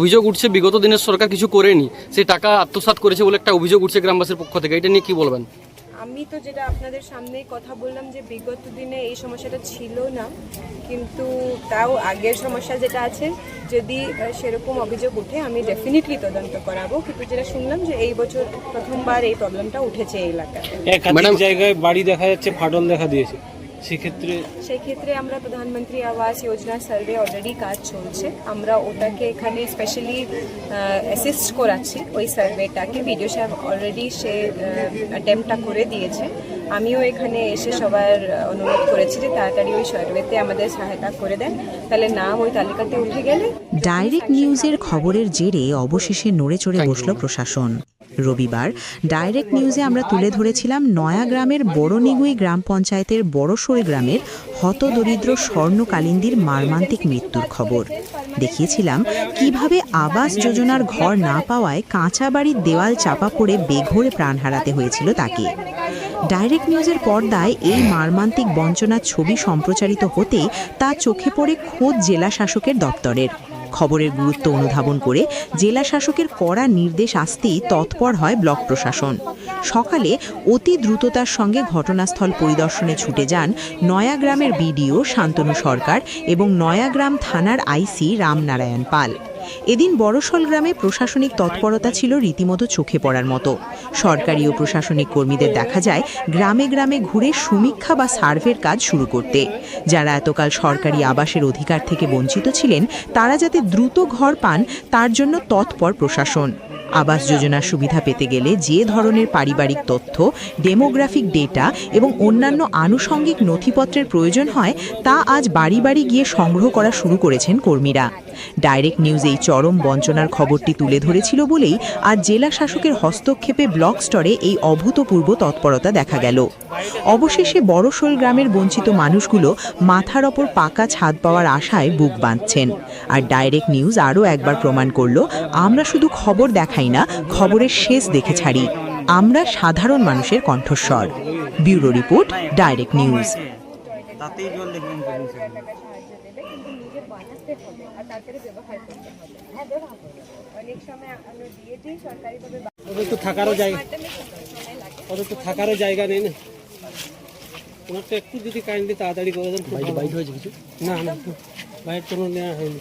অভিযোগ উঠছে বিগত দিনের সরকার কিছু করেনি, সেই টাকা আত্মসাৎ করেছে বলে একটা অভিযোগ উঠছে গ্রামবাসীর পক্ষ থেকে, এটা নিয়ে কি বলবেন? আমি তো যেটা আপনাদের সামনেই কথা বললাম যে বিগত দিনে এই সমস্যাটা ছিল না, কিন্তু তাও আগের সমস্যা যেটা আছে যদি সেরকম অভিযোগ উঠে আমি ডেফিনেটলি তদন্ত করাবো। কিন্তু যেটা শুনলাম যে এই বছর প্রথমবার এই প্রবলেমটা উঠেছে এই এলাকায়। একাধিক জায়গায় বাড়ি দেখা যাচ্ছে ফাটল দেখা দিয়েছে, সেক্ষেত্রে আমরা প্রধানমন্ত্রী আবাস যোজনা সার্ভে অলরেডি কাজ চলছে, আমরা ওটাকে এখানে স্পেশালি অ্যাসিস্ট করাচ্ছি ওই সার্ভেটাকে। বিডিও সাহেব অলরেডি সে অ্যাটেম্পটটা করে দিয়েছে। আমিও এখানে এসে সবার অনুরোধ করেছি যে তাড়াতাড়ি ওই সার্ভেতে আমাদের সহায়তা করে দেন, তাহলে নাম ওই তালিকাতে উঠে গেলে। ডাইরেক্ট নিউজের খবরের জেরে অবশেষে নড়ে চড়ে বসল প্রশাসন। রবিবার ডাইরেক্ট নিউজে আমরা তুলে ধরেছিলাম নয়াগ্রামের বড়নিগুই গ্রাম পঞ্চায়েতের বড়শোল গ্রামের হতদরিদ্র স্বর্ণ কালিন্দির মর্মান্তিক মৃত্যুর খবর। দেখিয়েছিলাম কিভাবে আবাস যোজনার ঘর না পাওয়ায় কাঁচা বাড়ির দেওয়াল চাপা পড়ে বেঘোরে প্রাণ হারাতে হয়েছিল তাকে। ডাইরেক্ট নিউজের পর্দায় এই মর্মান্তিক বঞ্চনার ছবি সম্প্রচারিত হতেই তা চোখে পড়ে খোদ জেলা শাসকের দপ্তরের। খবরের গুরুত্ব অনুধাবন করে জেলা শাসকের কড়া নির্দেশ আসতেই তৎপর হয় ব্লক প্রশাসন। সকালে অতি দ্রুততার সঙ্গে ঘটনাস্থল পরিদর্শনে ছুটে যান নয়াগ্রামের বিডিও শান্তনু সরকার এবং নয়াগ্রাম থানার আইসি রামনারায়ণ পাল। এদিন বড়শোল গ্রামে প্রশাসনিক তৎপরতা ছিল রীতিমতো চোখে পড়ার মতো। সরকারি ও প্রশাসনিক কর্মীদের দেখা যায় গ্রামে গ্রামে ঘুরে সমীক্ষা বা সার্ভের কাজ শুরু করতে। যারা এতকাল সরকারি আবাসের অধিকার থেকে বঞ্চিত ছিলেন তারা যাতে দ্রুত ঘর পান তার জন্য তৎপর প্রশাসন। আবাস যোজনার সুবিধা পেতে গেলে যে ধরনের পারিবারিক তথ্য, ডেমোগ্রাফিক ডেটা এবং অন্যান্য আনুষঙ্গিক নথিপত্রের প্রয়োজন হয় তা আজ বাড়ি বাড়ি গিয়ে সংগ্রহ করা শুরু করেছেন কর্মীরা। ডাইরেক্ট নিউজ এই চরম বঞ্চনার খবরটি তুলে ধরেছিল বলেই আজ জেলা শাসকের হস্তক্ষেপে ব্লক স্তরে এই অভূতপূর্ব তৎপরতা দেখা গেল। অবশেষে বড়শোল গ্রামের বঞ্চিত মানুষগুলো মাথার ওপর পাকা ছাদ পাওয়ার আশায় বুক বাঁধছেন। আর ডাইরেক্ট নিউজ আরও একবার প্রমাণ করল, আমরা শুধু খবর দেখাই না, খবরের শেষ দেখে ছাড়ি। আমরা সাধারণ মানুষের কণ্ঠস্বর। Bureau report, direct news. থাকারও জায়গা নেই না, ওনারটা একটু যদি কাইন্ডলি তাড়াতাড়ি করে দেন। বাইরে হয়েছে কিছু? না, বাইরে কোনো নেওয়া হয়নি।